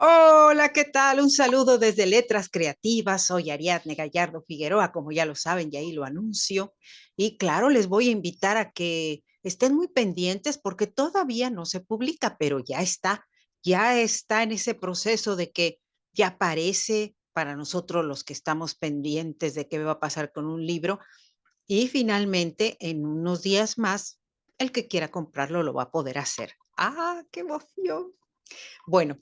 Hola, ¿qué tal? Un saludo desde Letras Creativas. Soy Ariadne Gallardo Figueroa, como ya lo saben, y ahí lo anuncio. Y claro, les voy a invitar a que estén muy pendientes porque todavía no se publica, pero ya está en ese proceso de que ya aparece para nosotros los que estamos pendientes de qué va a pasar con un libro. Y finalmente, en unos días más, el que quiera comprarlo lo va a poder hacer. ¡Ah, qué emoción! Bueno,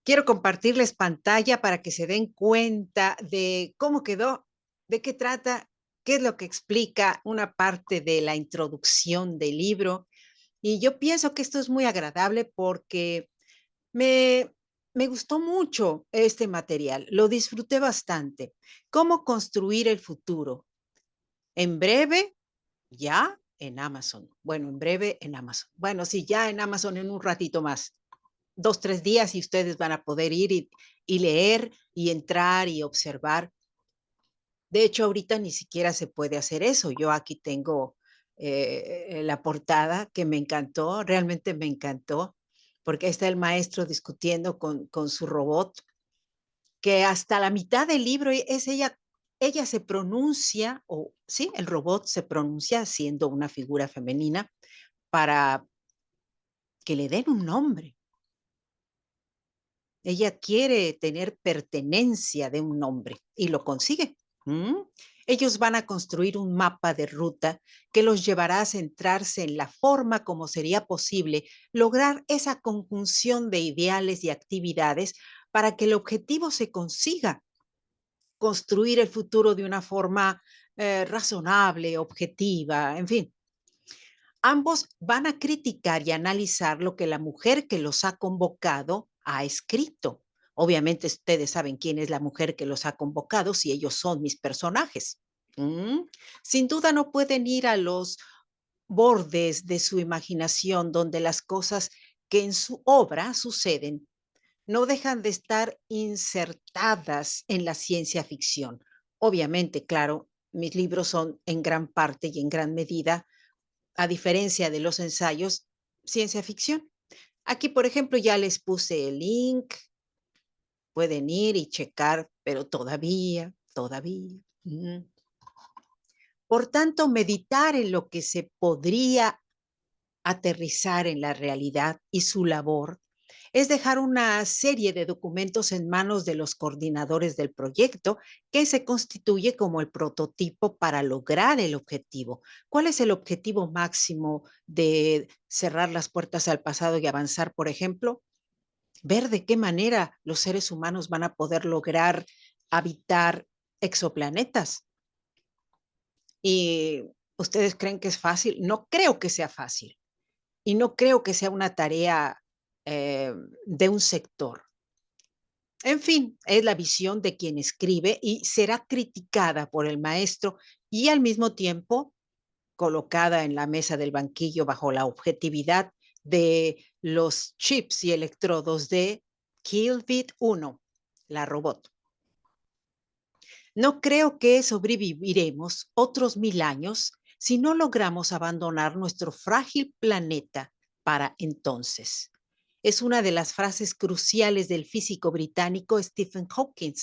quiero compartirles pantalla para que se den cuenta de cómo quedó, de qué trata, qué es lo que explica una parte de la introducción del libro. Y yo pienso que esto es muy agradable porque me, me gustó mucho este material, lo disfruté bastante. ¿Cómo construir el futuro? En breve, ya en Amazon. Bueno, en breve en Amazon. Bueno, sí, ya en Amazon en un ratito más. 2, 3 días y ustedes van a poder ir y leer y entrar y observar. De hecho, ahorita ni siquiera se puede hacer eso. Yo aquí tengo la portada que me encantó, realmente me encantó, porque está el maestro discutiendo con su robot, que hasta la mitad del libro es ella se pronuncia, o sí, el robot se pronuncia siendo una figura femenina para que le den un nombre. Ella quiere tener pertenencia de un nombre y lo consigue. ¿Mm? Ellos van a construir un mapa de ruta que los llevará a centrarse en la forma como sería posible lograr esa conjunción de ideales y actividades para que el objetivo se consiga, construir el futuro de una forma razonable, objetiva, en fin. Ambos van a criticar y analizar lo que la mujer que los ha convocado ha escrito. Obviamente ustedes saben quién es la mujer que los ha convocado si ellos son mis personajes. ¿Mm? Sin duda no pueden ir a los bordes de su imaginación donde las cosas que en su obra suceden no dejan de estar insertadas en la ciencia ficción. Obviamente, claro, mis libros son en gran parte y en gran medida, a diferencia de los ensayos, ciencia ficción. Aquí, por ejemplo, ya les puse el link, pueden ir y checar, pero todavía. Por tanto, meditar en lo que se podría aterrizar en la realidad y su labor es dejar una serie de documentos en manos de los coordinadores del proyecto que se constituye como el prototipo para lograr el objetivo. ¿Cuál es el objetivo máximo de cerrar las puertas al pasado y avanzar, por ejemplo? Ver de qué manera los seres humanos van a poder lograr habitar exoplanetas. ¿Y ustedes creen que es fácil? No creo que sea fácil. Y no creo que sea una tarea de un sector. En fin, es la visión de quien escribe y será criticada por el maestro y al mismo tiempo colocada en la mesa del banquillo bajo la objetividad de los chips y electrodos de Killbit 1, la robot. No creo que sobreviviremos otros 1000 años si no logramos abandonar nuestro frágil planeta para entonces. Es una de las frases cruciales del físico británico Stephen Hawking.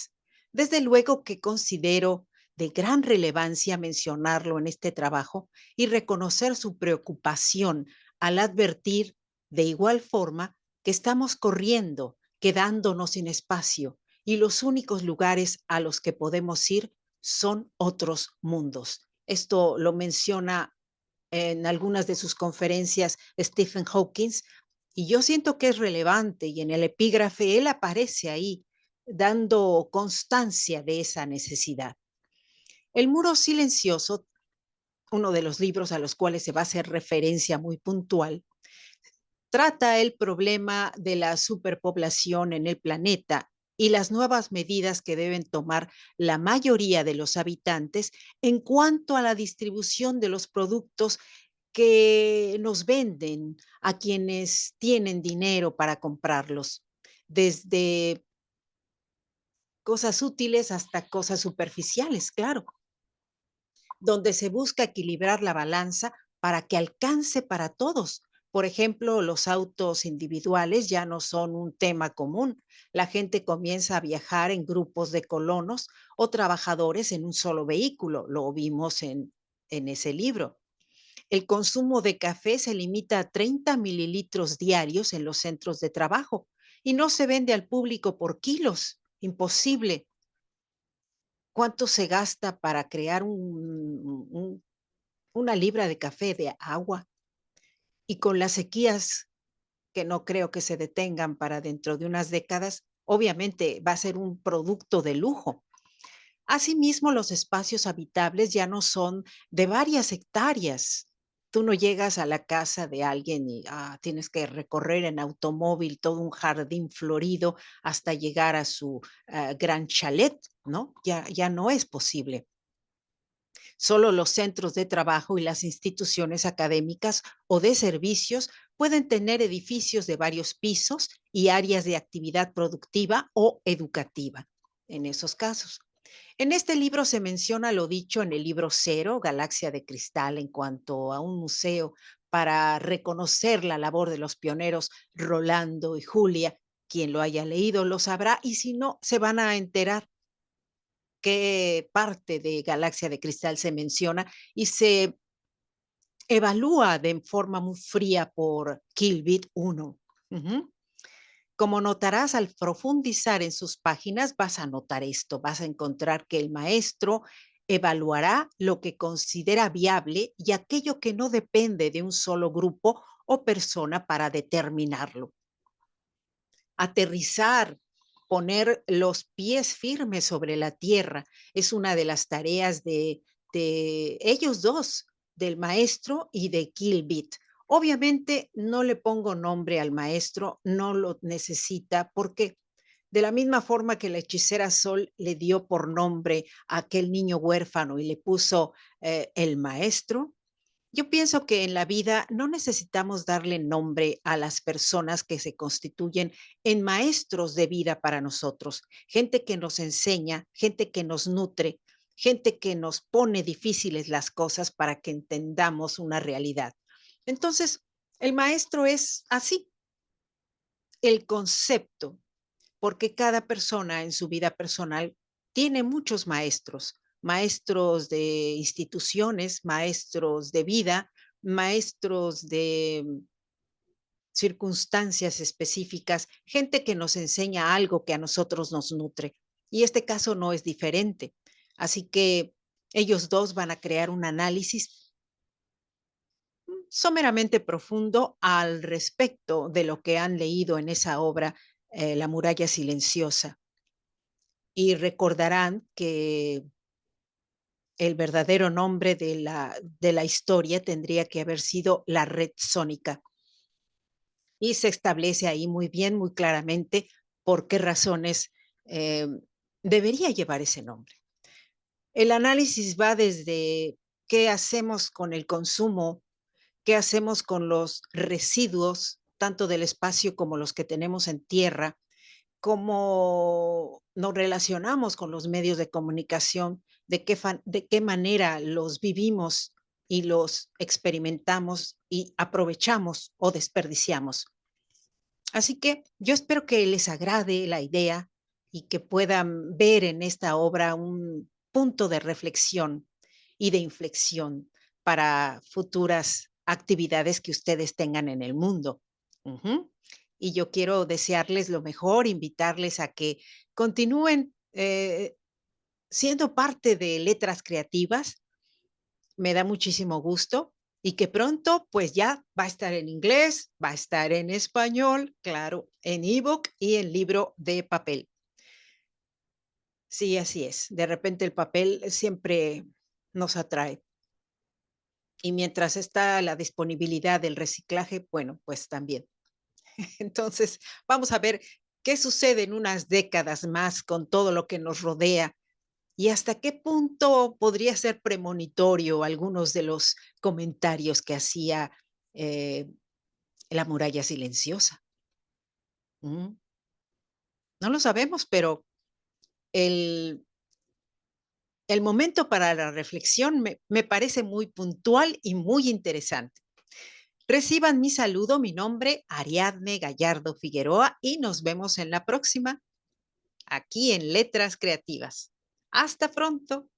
Desde luego que considero de gran relevancia mencionarlo en este trabajo y reconocer su preocupación al advertir de igual forma que estamos corriendo, quedándonos sin espacio y los únicos lugares a los que podemos ir son otros mundos. Esto lo menciona en algunas de sus conferencias Stephen Hawking y yo siento que es relevante y en el epígrafe él aparece ahí dando constancia de esa necesidad. El muro silencioso, uno de los libros a los cuales se va a hacer referencia muy puntual, trata el problema de la superpoblación en el planeta y las nuevas medidas que deben tomar la mayoría de los habitantes en cuanto a la distribución de los productos que nos venden a quienes tienen dinero para comprarlos, desde cosas útiles hasta cosas superficiales, claro, donde se busca equilibrar la balanza para que alcance para todos, Por ejemplo, los autos individuales ya no son un tema común. La gente comienza a viajar en grupos de colonos o trabajadores en un solo vehículo. Lo vimos en ese libro. El consumo de café se limita a 30 mililitros diarios en los centros de trabajo y no se vende al público por kilos. Imposible. ¿Cuánto se gasta para crear una libra de café de agua? Y con las sequías que no creo que se detengan para dentro de unas décadas, obviamente va a ser un producto de lujo. Asimismo, los espacios habitables ya no son de varias hectáreas. Tú no llegas a la casa de alguien y tienes que recorrer en automóvil todo un jardín florido hasta llegar a su gran chalet, ¿no? Ya no es posible. Solo los centros de trabajo y las instituciones académicas o de servicios pueden tener edificios de varios pisos y áreas de actividad productiva o educativa en esos casos. En este libro se menciona lo dicho en el libro Cero, Galaxia de Cristal, en cuanto a un museo para reconocer la labor de los pioneros Rolando y Julia. Quien lo haya leído lo sabrá y si no, se van a enterar qué parte de Galaxia de Cristal se menciona y se evalúa de forma muy fría por Kilbit 1. Ujú. Como notarás, al profundizar en sus páginas, vas a notar esto, vas a encontrar que el maestro evaluará lo que considera viable y aquello que no depende de un solo grupo o persona para determinarlo. Aterrizar, poner los pies firmes sobre la tierra, es una de las tareas de ellos dos, del maestro y de Kilbit. Obviamente no le pongo nombre al maestro, no lo necesita, porque de la misma forma que la hechicera Sol le dio por nombre a aquel niño huérfano y le puso el maestro, yo pienso que en la vida no necesitamos darle nombre a las personas que se constituyen en maestros de vida para nosotros, gente que nos enseña, gente que nos nutre, gente que nos pone difíciles las cosas para que entendamos una realidad. Entonces, el maestro es así, el concepto, porque cada persona en su vida personal tiene muchos maestros, maestros de instituciones, maestros de vida, maestros de circunstancias específicas, gente que nos enseña algo que a nosotros nos nutre. Y este caso no es diferente. Así que ellos dos van a crear un análisis someramente profundo al respecto de lo que han leído en esa obra, La muralla silenciosa. Y recordarán que el verdadero nombre de la historia tendría que haber sido la red sónica. Y se establece ahí muy bien, muy claramente, por qué razones eh, debería llevar ese nombre. El análisis va desde qué hacemos con el consumo, qué hacemos con los residuos, tanto del espacio como los que tenemos en tierra, cómo nos relacionamos con los medios de comunicación, de qué manera los vivimos y los experimentamos y aprovechamos o desperdiciamos. Así que yo espero que les agrade la idea y que puedan ver en esta obra un punto de reflexión y de inflexión para futuras actividades que ustedes tengan en el mundo. Ujú. Y yo quiero desearles lo mejor, invitarles a que continúen siendo parte de Letras Creativas. Me da muchísimo gusto y que pronto pues ya va a estar en inglés, va a estar en español, claro, en ebook y en libro de papel. Sí, así es. De repente el papel siempre nos atrae. Y mientras está la disponibilidad del reciclaje, bueno, pues también. Entonces, vamos a ver qué sucede en unas décadas más con todo lo que nos rodea y hasta qué punto podría ser premonitorio algunos de los comentarios que hacía eh, la muralla silenciosa. Mm, No lo sabemos, pero el, el momento para la reflexión me parece muy puntual y muy interesante. Reciban mi saludo, mi nombre, Ariadne Gallardo Figueroa, y nos vemos en la próxima, aquí en Letras Creativas. Hasta pronto.